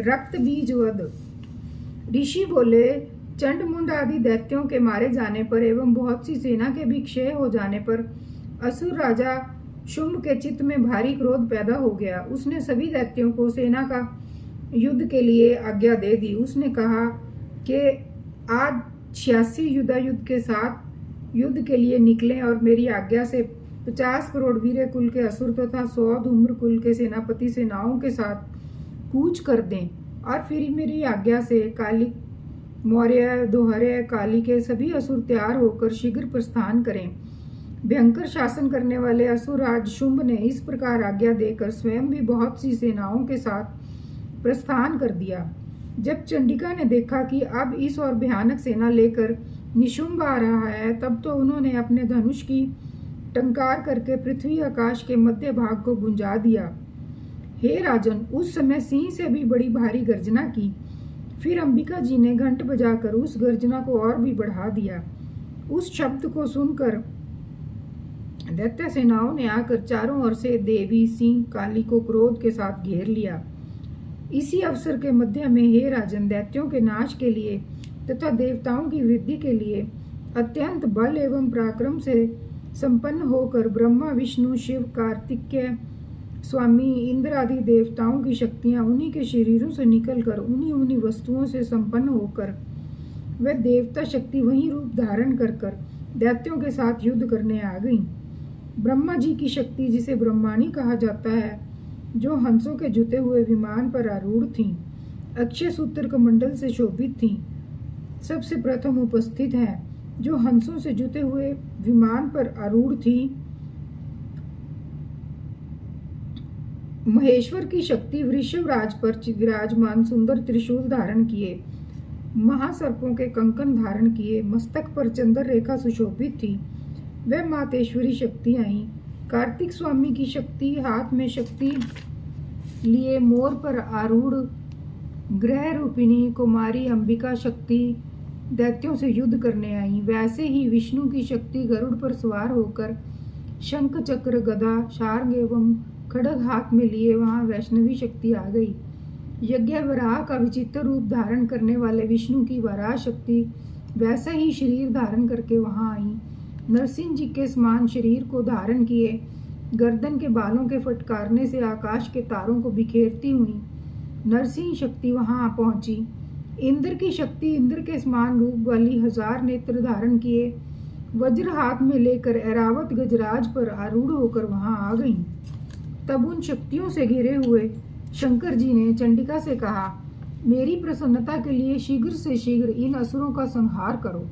रक्त बीज वध। ऋषि बोले, चंडमुंड आदि दैत्यों के मारे जाने पर एवं बहुत सी सेना के भी क्षय हो जाने पर असुर राजा शुंभ के चित्त में भारी क्रोध पैदा हो गया। उसने सभी दैत्यों को सेना का युद्ध के लिए आज्ञा दे दी। उसने कहा कि आज 86 युद्ध के साथ युद्ध के लिए निकलें और मेरी आज्ञा से 50 करोड़ वीर कुल के असुर तथा 100 धूम्र कुल के सेनापति सेनाओं के साथ कूच कर दें और फिर मेरी आज्ञा से काली मौर्य दोहरे काली के सभी असुर तैयार होकर शीघ्र प्रस्थान करें। भयंकर शासन करने वाले असुरराज शुंभ ने इस प्रकार आज्ञा देकर स्वयं भी बहुत सी सेनाओं के साथ प्रस्थान कर दिया। जब चंडिका ने देखा कि अब इस और भयानक सेना लेकर निशुंभ आ रहा है, तब तो उन्होंने अपने धनुष की टंकार करके पृथ्वी आकाश के मध्य भाग को गुंजा दिया। हे राजन, उस समय सिंह से भी बड़ी भारी गर्जना की। फिर अंबिका जी ने घंट बजाकर उस गर्जना को और भी बढ़ा दिया। उस शब्द को सुनकर दैत्य सेनाओं ने आकर चारों ओर से देवी सिंह काली को क्रोध के साथ घेर लिया। इसी अवसर के मध्य में हे राजन, दैत्यों के नाश के लिए तथा देवताओं की वृद्धि के लिए अत्यंत बल एवं पराक्रम से संपन्न होकर ब्रह्मा विष्णु शिव कार्तिकेय स्वामी इंद्र आदि देवताओं की शक्तियां उन्हीं के शरीरों से निकलकर उन्हीं वस्तुओं से संपन्न होकर वे देवता शक्ति वही रूप धारण कर दैत्यों के साथ युद्ध करने आ गईं। ब्रह्मा जी की शक्ति, जिसे ब्रह्माणी कहा जाता है, जो हंसों के जुते हुए विमान पर आरूढ़ थीं, अक्षय सूत्र कमंडल से शोभित थीं, सबसे प्रथम उपस्थित हैं। जो हंसों से जुते हुए विमान पर आरूढ़ थी, महेश्वर की शक्ति वृषभ राज पर विराजमान सुंदर त्रिशूल धारण किए, महासर्पों के कंकन धारण किए, मस्तक पर चंद्र रेखा सुशोभित थी, वह मातेश्वरी शक्ति आई। कार्तिक स्वामी की शक्ति हाथ में शक्ति लिए मोर पर आरूढ़ ग्रह रूपिणी कुमारी अंबिका शक्ति दैत्यों से युद्ध करने आई। वैसे ही विष्णु की शक्ति गरुड़ पर सवार होकर शंख चक्र गदा शार्ंग एवं खड्ग हाथ में लिए वहां वैष्णवी शक्ति आ गई। यज्ञ वराह का विचित्र रूप धारण करने वाले विष्णु की वराह शक्ति वैसा ही शरीर धारण करके वहां आई। नरसिंह जी के समान शरीर को धारण किए, गर्दन के बालों के फटकारने से आकाश के तारों को बिखेरती हुई नरसिंह शक्ति वहां पहुंची। इंद्र की शक्ति इंद्र के समान रूप वाली 1000 नेत्र धारण किए वज्र हाथ में लेकर ऐरावत गजराज पर आरूढ़ होकर वहां आ गईं। तब उन शक्तियों से घिरे हुए शंकर जी ने चंडिका से कहा, मेरी प्रसन्नता के लिए शीघ्र से शीघ्र इन असुरों का संहार करो।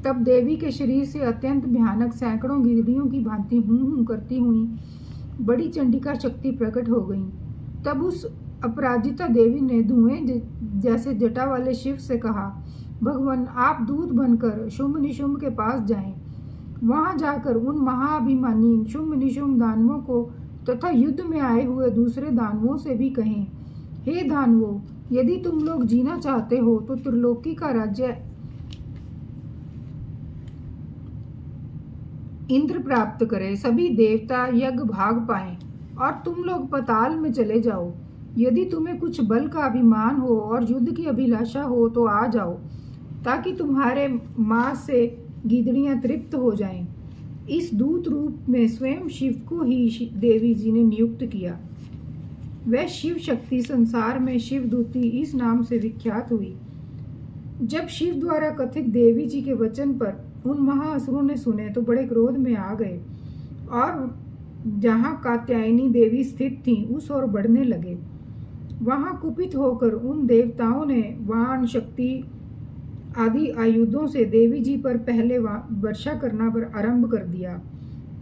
तब देवी के शरीर से अत्यंत भयानक सैकड़ों गिरडियों की भांति हूं करती हुई बड़ी चंडिका शक्ति प्रकट हो गई। तब उस अपराजिता देवी ने धुएं जैसे जटा वाले शिव से कहा, भगवान, आप दूत बनकर शुंभ निशुंभ के पास जाएं। वहां जाकर उन महाअभिमानी शुंभ निशुंभ दानवों को तथा युद्ध में आए हुए दूसरे दानवों से भी कहें, हे दानवों, यदि तुम लोग जीना चाहते हो तो त्रिलोकी का राज्य इंद्र प्राप्त करे, सभी देवता यज्ञ भाग पाएं और तुम लोग पाताल में चले जाओ। यदि तुम्हें कुछ बल का अभिमान हो और युद्ध की अभिलाषा हो तो आ जाओ, ताकि तुम्हारे मांस से गीदड़ियां तृप्त हो जाएं। इस दूत रूप में स्वयं शिव को ही देवी जी ने नियुक्त किया। वह शिव शक्ति संसार में शिवदूती इस नाम से विख्यात हुई। जब शिव द्वारा कथित देवी जी के वचन पर उन महाअसुरों ने सुने तो बड़े क्रोध में आ गए और जहां कात्यायनी देवी स्थित थीं उस ओर बढ़ने लगे। वहां कुपित होकर उन देवताओं ने वाण शक्ति आदि आयुधों से देवी जी पर पहले वर्षा करना पर आरंभ कर दिया।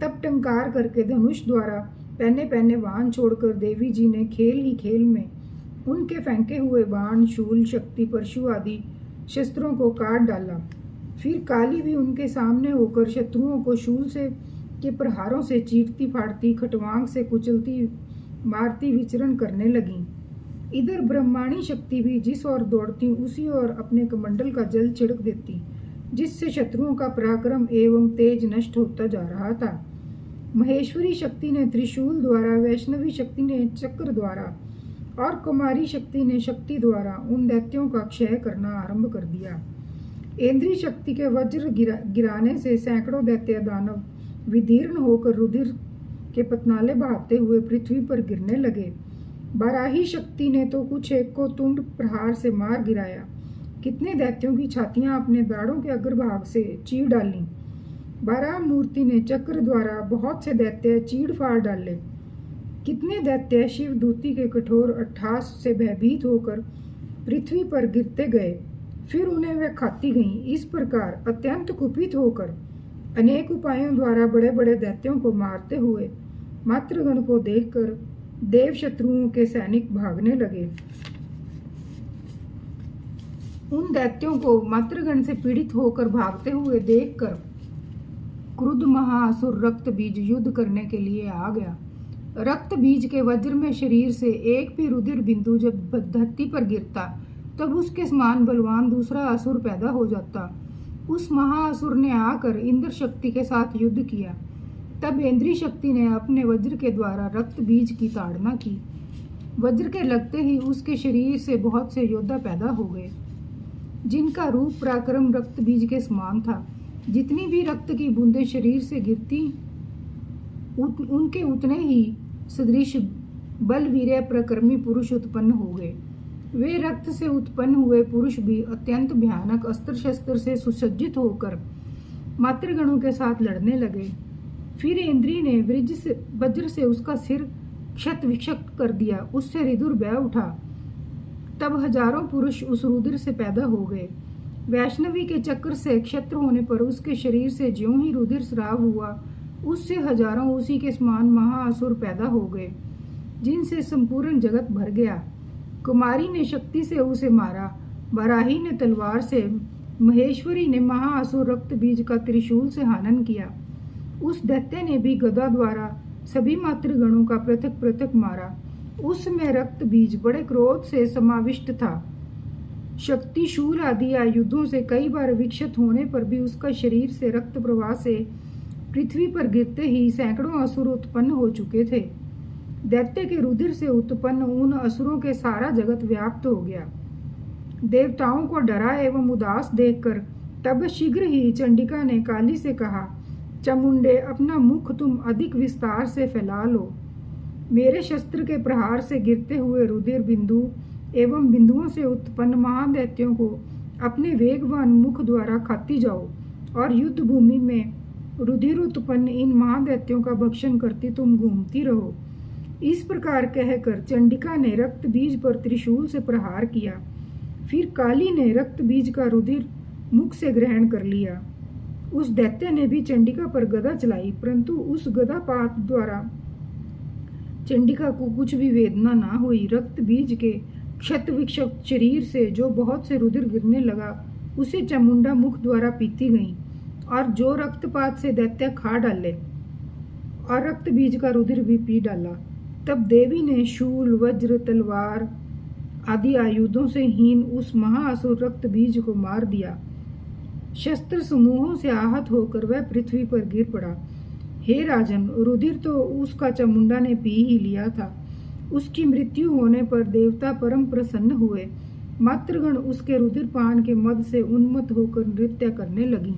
तब टंकार करके धनुष द्वारा पहने पहने बाण छोड़कर देवी जी ने खेल ही खेल में उनके फेंके हुए बाण शूल शक्ति परशु आदि शस्त्रों को काट डाला। फिर काली भी उनके सामने होकर शत्रुओं को शूल से के प्रहारों से चीरती फाड़ती खटवांग से कुचलती मारती विचरण करने लगी। इधर ब्रह्माणी शक्ति भी जिस ओर दौड़ती उसी ओर अपने कमंडल का जल छिड़क देती, जिससे शत्रुओं का पराक्रम एवं तेज नष्ट होता जा रहा था। महेश्वरी शक्ति ने त्रिशूल द्वारा, वैष्णवी शक्ति ने चक्र द्वारा और कुमारी शक्ति ने शक्ति द्वारा उन दैत्यों का क्षय करना आरंभ कर दिया। इंद्री शक्ति के वज्र गिराने से सैकड़ों दैत्य दानव विदीर्ण होकर रुधिर के पतनाले बहाते हुए पृथ्वी पर गिरने लगे। बाराही शक्ति ने तो कुछ एक को तुंड प्रहार से मार गिराया। कितने दैत्यों की छातियां अपने दाढ़ों के अग्रभाग से चीर डाली। बारह मूर्ति ने चक्र द्वारा बहुत से दैत्य चीड़ फाड़ डाले। कितने दैत्य शिव दूती के कठोर अट्ठास से भयभीत होकर पृथ्वी पर गिरते गए, फिर उन्हें वह खाती गईं। इस प्रकार अत्यंत कुपित होकर अनेक उपायों द्वारा बड़े बड़े दैत्यों को मारते हुए मातृगण को देखकर देव शत्रुओं के सैनिक भागने लगे। उन दैत्यों को मातृगण से पीड़ित होकर भागते हुए देखकर क्रुद्ध महाअसुर रक्त बीज युद्ध करने के लिए आ गया। रक्त बीज के वज्र में शरीर से एक भी रुधिर बिंदु जब धरती पर गिरता, तब उसके समान बलवान दूसरा असुर पैदा हो जाता। उस महाअसुर ने आकर इंद्र शक्ति के साथ युद्ध किया। तब इंद्री शक्ति ने अपने वज्र के द्वारा रक्त बीज की ताड़ना की। वज्र के लगते ही उसके शरीर से बहुत से योद्धा पैदा हो गए, जिनका रूप पराक्रम रक्त बीज के समान था। जितनी भी रक्त की बूंदें शरीर से गिरती, उनके उतने ही सदृश बलवीर प्रकर्मी पुरुष उत्पन्न हो गए। वे रक्त से उत्पन्न हुए पुरुष भी अत्यंत भयानक अस्त्र शस्त्र से सुसज्जित होकर मातृगणों के साथ लड़ने लगे। फिर इंद्री ने वज्र से उसका सिर क्षत विक्षत कर दिया। उससे रिदुर बह उठा। तब हजारों पुरुष उस रुधिर से पैदा हो गए। वैष्णवी के चक्र से क्षत्र होने पर उसके शरीर से ज्यों ही रुधिर स्राव हुआ, उससे हजारों उसी के समान महाअसुर पैदा हो गए, जिनसे संपूर्ण जगत भर गया। कुमारी ने शक्ति से उसे मारा। बराही ने तलवार से, महेश्वरी ने महाअसुर रक्त बीज का त्रिशूल से हनन किया। उस दैत्य ने भी गदा द्वारा सभी मातृगणों का पृथक पृथक मारा। उस समय रक्त बीज बड़े क्रोध से समाविष्ट था। शक्ति शूल आदि आयुधों से कई बार विक्षत होने पर भी उसका शरीर से रक्त प्रवाह से पृथ्वी पर गिरते ही सैकड़ों असुर उत्पन्न हो चुके थे। दैत्य के रुधिर से उत्पन्न उन असुरों के सारा जगत व्याप्त हो गया। देवताओं को डरा एवं उदास देखकर तब शीघ्र ही चंडिका ने काली से कहा, चामुंडे, अपना मुख तुम अधिक विस्तार से फैला लो। मेरे शस्त्र के प्रहार से गिरते हुए रुधिर बिंदु एवं बिंदुओं से उत्पन्न महादैत्यों को अपने वेगवान मुख द्वारा खाती जाओ और युद्ध भूमि में रुधिर उत्पन्न इन महादैत्यों का भक्षण करती तुम घूमती रहो। इस प्रकार कहकर चंडिका ने रक्त बीज पर त्रिशूल से प्रहार किया। फिर काली ने रक्त बीज का रुधिर मुख से ग्रहण कर लिया। उस दैत्य ने भी चंडिका पर गदा चलाई, परंतु उस गदापात द्वारा चंडिका को कुछ भी वेदना ना हुई। रक्त बीज के क्षत विक्षत शरीर से जो बहुत से रुधिर गिरने लगा, उसे चामुंडा मुख द्वारा पीती गई और जो रक्तपात से दैत्य खा डाले और रक्त बीज का रुधिर भी पी डाला। तब देवी ने शूल, वज्र, तलवार आदि आयुधों से हीन उस महाअसुर रक्त बीज को मार दिया। शस्त्र समूहों से आहत होकर वह पृथ्वी पर गिर पड़ा। हे राजन, रुधिर तो उसका चामुंडा ने पी ही लिया था। उसकी मृत्यु होने पर देवता परम प्रसन्न हुए। मातृगण उसके रुधिर पान के मद से उन्मत्त होकर नृत्य करने लगी।